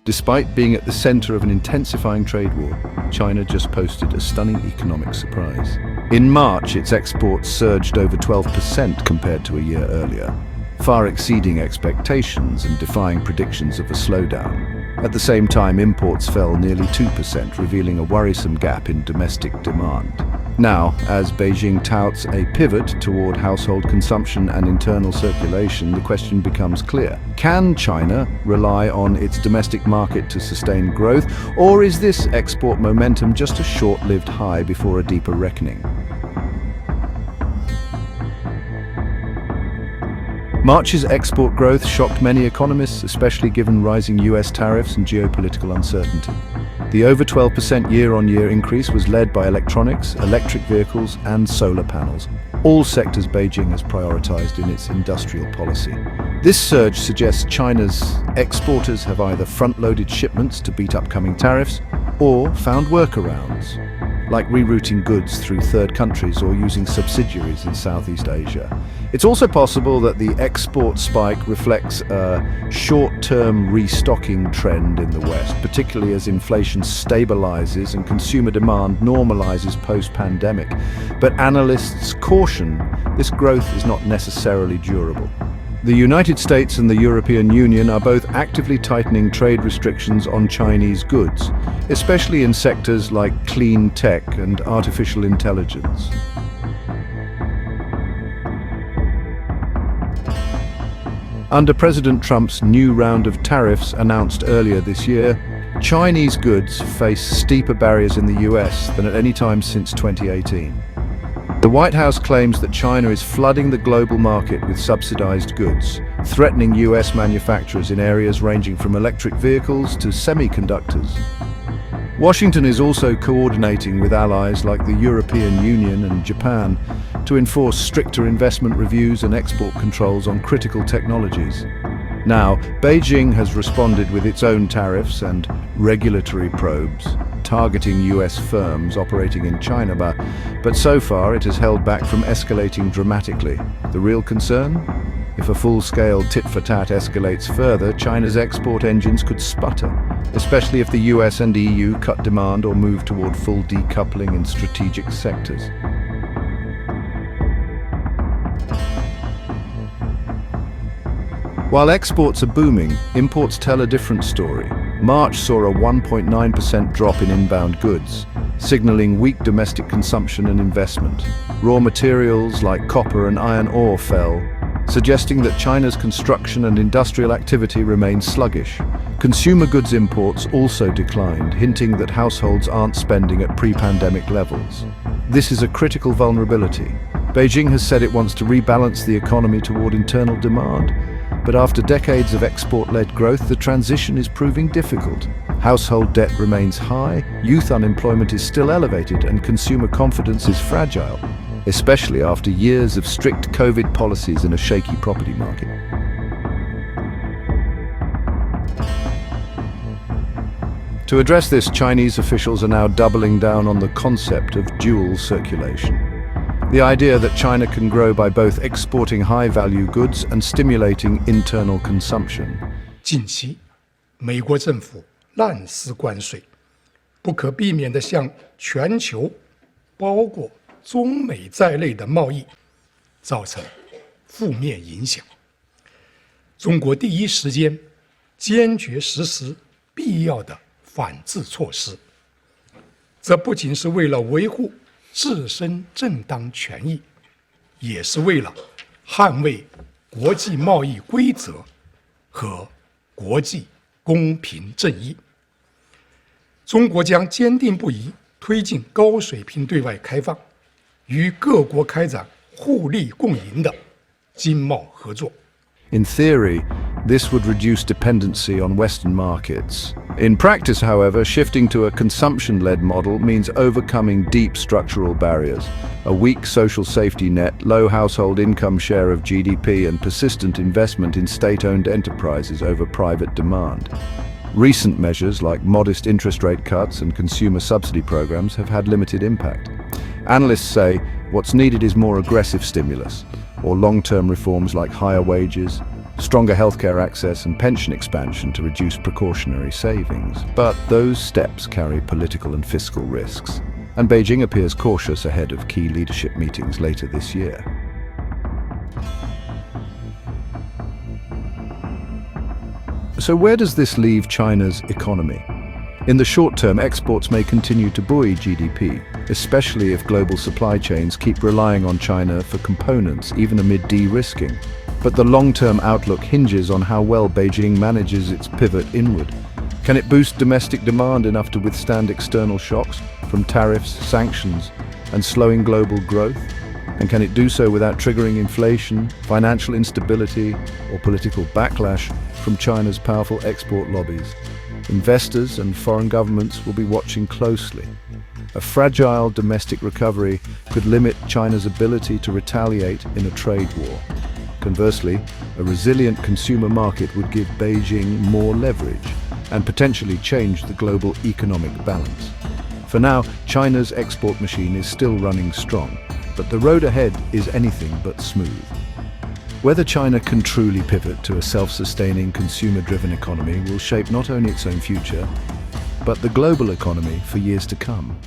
Despite being at the center of an intensifying trade war, China just posted a stunning economic surprise. In March, its exports surged over 12% compared to a year earlier, far exceeding expectations and defying predictions of a slowdown. At the same time, imports fell nearly 2%, revealing a worrisome gap in domestic demand. Now, as Beijing touts a pivot toward household consumption and internal circulation, the question becomes clear. Can China rely on its domestic market to sustain growth, or is this export momentum just a short-lived high before a deeper reckoning? March's export growth shocked many economists, especially given rising US tariffs and geopolitical uncertainty. The over 12% year-on-year increase was led by electronics, electric vehicles, and solar panels, all sectors Beijing has prioritized in its industrial policy. This surge suggests China's exporters have either front-loaded shipments to beat upcoming tariffs or found workarounds, like rerouting goods through third countries or using subsidiaries in Southeast Asia. It's also possible that the export spike reflects a short-term restocking trend in the West, particularly as inflation stabilizes and consumer demand normalizes post-pandemic. But analysts caution this growth is not necessarily durable. The United States and the European Union are both actively tightening trade restrictions on Chinese goods, especially in sectors like clean tech and artificial intelligence. Under President Trump's new round of tariffs announced earlier this year, Chinese goods face steeper barriers in the US than at any time since 2018. The White House claims that China is flooding the global market with subsidized goods, threatening US manufacturers in areas ranging from electric vehicles to semiconductors. Washington is also coordinating with allies like the European Union and Japan to enforce stricter investment reviews and export controls on critical technologies. Now, Beijing has responded with its own tariffs and regulatory probes, targeting US firms operating in China, but so far it has held back from escalating dramatically. The real concern? If a full-scale tit-for-tat escalates further, China's export engines could sputter, especially if the US and EU cut demand or move toward full decoupling in strategic sectors. While exports are booming, imports tell a different story. March saw a 1.9% drop in inbound goods, signaling weak domestic consumption and investment. Raw materials like copper and iron ore fell, suggesting that China's construction and industrial activity remains sluggish. Consumer goods imports also declined, hinting that households aren't spending at pre-pandemic levels. This is a critical vulnerability. Beijing has said it wants to rebalance the economy toward internal demand, but after decades of export-led growth, the transition is proving difficult. Household debt remains high, youth unemployment is still elevated, and consumer confidence is fragile, especially after years of strict COVID policies and a shaky property market. To address this, Chinese officials are now doubling down on the concept of dual circulation. The idea that China can grow by both exporting high-value goods and stimulating internal consumption. 近期，美国政府滥施关税，不可避免地向全球，包括中美在内的贸易，造成负面影响。中国第一时间坚决实施必要的反制措施，这不仅是为了维护自身正当权益，也是为了捍卫国际贸易规则和国际公平正义。中国将坚定不移推进高水平对外开放，与各国开展互利共赢的经贸合作。In theory, this would reduce dependency on Western markets. In practice, however, shifting to a consumption-led model means overcoming deep structural barriers, a weak social safety net, low household income share of GDP, and persistent investment in state-owned enterprises over private demand. Recent measures like modest interest rate cuts and consumer subsidy programs have had limited impact. Analysts say what's needed is more aggressive stimulus, or long-term reforms like higher wages, stronger healthcare access and pension expansion to reduce precautionary savings. But those steps carry political and fiscal risks, and Beijing appears cautious ahead of key leadership meetings later this year. So where does this leave China's economy? In the short term, exports may continue to buoy GDP, especially if global supply chains keep relying on China for components, even amid de-risking. But the long-term outlook hinges on how well Beijing manages its pivot inward. Can it boost domestic demand enough to withstand external shocks from tariffs, sanctions, and slowing global growth? And can it do so without triggering inflation, financial instability, or political backlash from China's powerful export lobbies? Investors and foreign governments will be watching closely. A fragile domestic recovery could limit China's ability to retaliate in a trade war. Conversely, a resilient consumer market would give Beijing more leverage and potentially change the global economic balance. For now, China's export machine is still running strong, but the road ahead is anything but smooth. Whether China can truly pivot to a self-sustaining, consumer-driven economy will shape not only its own future, but the global economy for years to come.